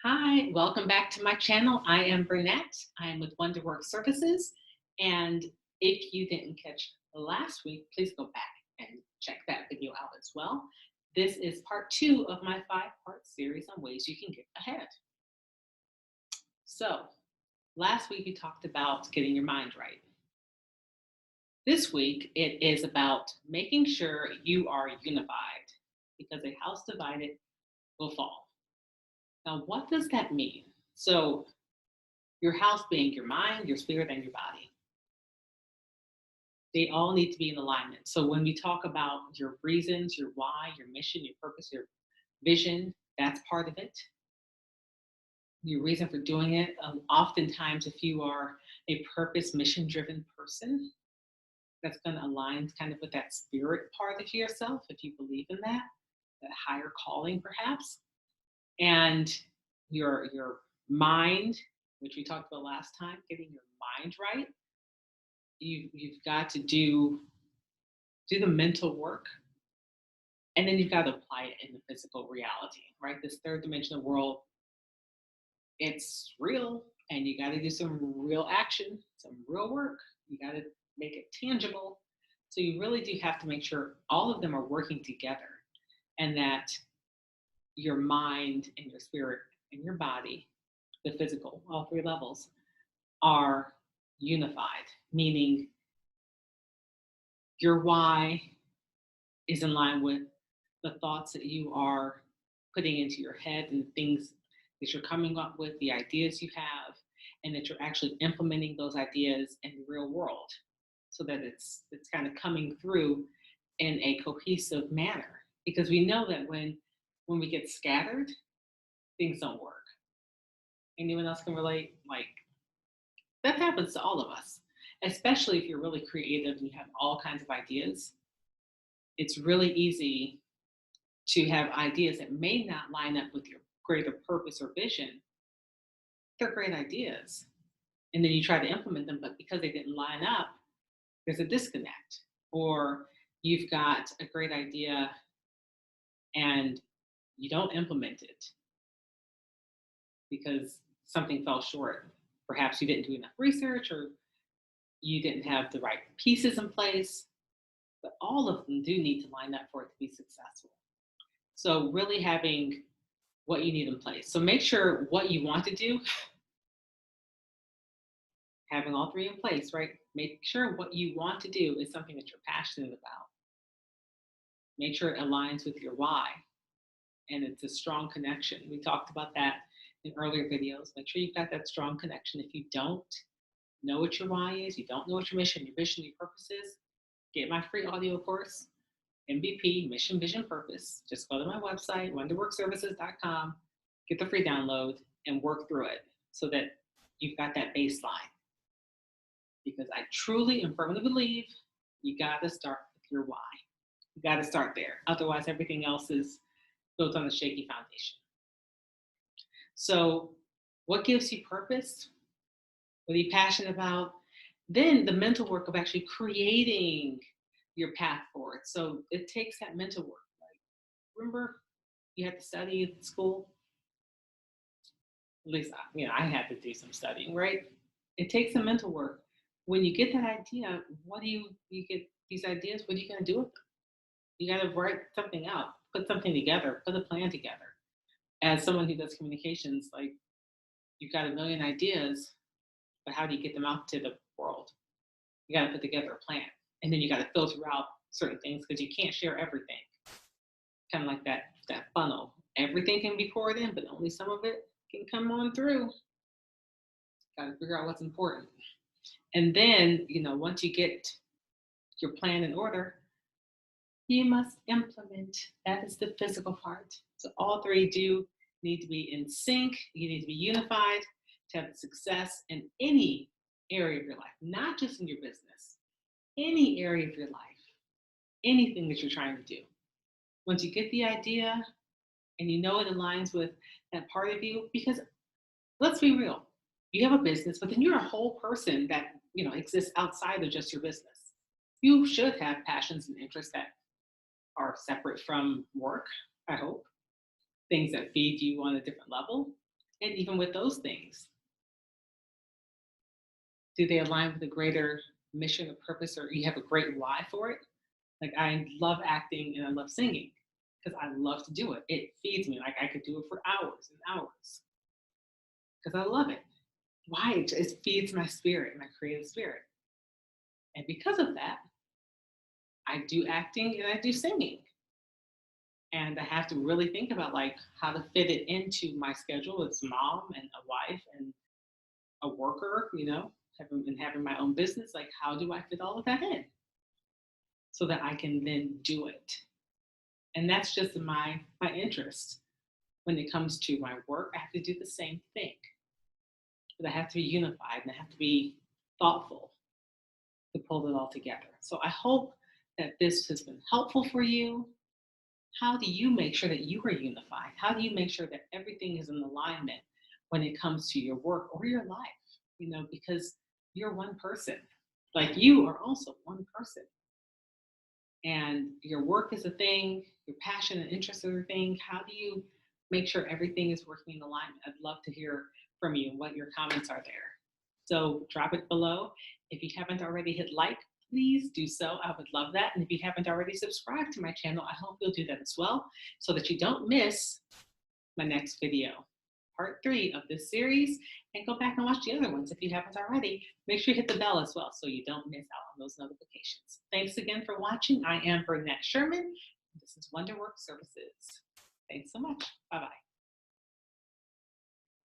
Hi, welcome back to my channel. I am Burnett. I am with Wonderwork Services. And if you didn't catch last week, please go back and check that video out as well. This is part two of my five-part series on ways you can get ahead. So, last week we talked about getting your mind right. This week it is about making sure you are unified because a house divided will fall. Now, what does that mean? So, your house being your mind, your spirit, and your body. They all need to be in alignment. So when we talk about your reasons, your why, your mission, your purpose, your vision, that's part of it. Your reason for doing it. Oftentimes, if you are a purpose, mission driven person, that's going to align kind of with that spirit part of yourself, if you believe in that higher calling perhaps. And your mind, which we talked about last time, getting your mind right. You've got to do the mental work, and then you've got to apply it in the physical reality, right? This third dimensional world, it's real, and you got to do some real action, some real work. You got to make it tangible. So you really do have to make sure all of them are working together, and that your mind and your spirit and your body, the physical, all three levels, are unified, meaning your why is in line with the thoughts that you are putting into your head and the things that you're coming up with, the ideas you have, and that you're actually implementing those ideas in the real world so that it's kind of coming through in a cohesive manner. Because we know that when we get scattered, things don't work. Anyone else can relate? Like that happens to all of us, especially if you're really creative and you have all kinds of ideas. It's really easy to have ideas that may not line up with your greater purpose or vision. They're great ideas. And then you try to implement them, but because they didn't line up, there's a disconnect. Or you've got a great idea and you don't implement it because something fell short. Perhaps you didn't do enough research or you didn't have the right pieces in place, but all of them do need to line up for it to be successful. So, really having what you need in place. So, make sure what you want to do, having all three in place, right? Make sure what you want to do is something that you're passionate about. Make sure it aligns with your why and it's a strong connection. We talked about that in earlier videos. Make sure you've got that strong connection. If you don't know what your why is, you don't know what your mission, your vision, your purpose is, get my free audio course, MVP, Mission, Vision, Purpose. Just go to my website, wonderworkservices.com, get the free download, and work through it so that you've got that baseline. Because I truly and firmly believe you got to start with your why. You got to start there. Otherwise, everything else is built on a shaky foundation. So, what gives you purpose? What are you passionate about? Then the mental work of actually creating your path forward. So it takes that mental work. Like, remember, you had to study at school. At least, I had to do some studying, right? It takes some mental work. When you get that idea, what do you get these ideas? What are you going to do with them? You got to write something out, put something together, put a plan together. As someone who does communications, like you've got a million ideas, but how do you get them out to the world? You got to put together a plan, and then you got to filter out certain things because you can't share everything. Kind of like that funnel. Everything can be poured in, but only some of it can come on through. Got to figure out what's important, and then once you get your plan in order, you must implement. That is the physical part. So all three do need to be in sync. You need to be unified to have success in any area of your life, not just in your business, any area of your life, anything that you're trying to do. Once you get the idea and you know it aligns with that part of you, because let's be real, you have a business, but then you're a whole person that exists outside of just your business. You should have passions and interests that are separate from work, I hope. Things that feed you on a different level. And even with those things, do they align with a greater mission or purpose, or you have a great why for it? Like I love acting and I love singing because I love to do it. It feeds me. Like I could do it for hours and hours because I love it. Why? It feeds my spirit, my creative spirit. And because of that, I do acting and I do singing. And I have to really think about like how to fit it into my schedule as mom and a wife and a worker, having my own business. Like how do I fit all of that in so that I can then do it? And that's just my interest. When it comes to my work, I have to do the same thing. But I have to be unified and I have to be thoughtful to pull it all together. So I hope that this has been helpful for you. How do you make sure that you are unified? How do you make sure that everything is in alignment when it comes to your work or your life? Because you're one person. Like you are also one person. And your work is a thing, your passion and interest are a thing. How do you make sure everything is working in alignment? I'd love to hear from you and what your comments are there. So drop it below. If you haven't already hit like, please do so. I would love that. And if you haven't already subscribed to my channel, I hope you'll do that as well so that you don't miss my next video, part 3 of this series, and go back and watch the other ones if you haven't already. Make sure you hit the bell as well so you don't miss out on those notifications. Thanks again for watching. I am Burnett Sherman. This is Wonderwork Services. Thanks so much. Bye-bye.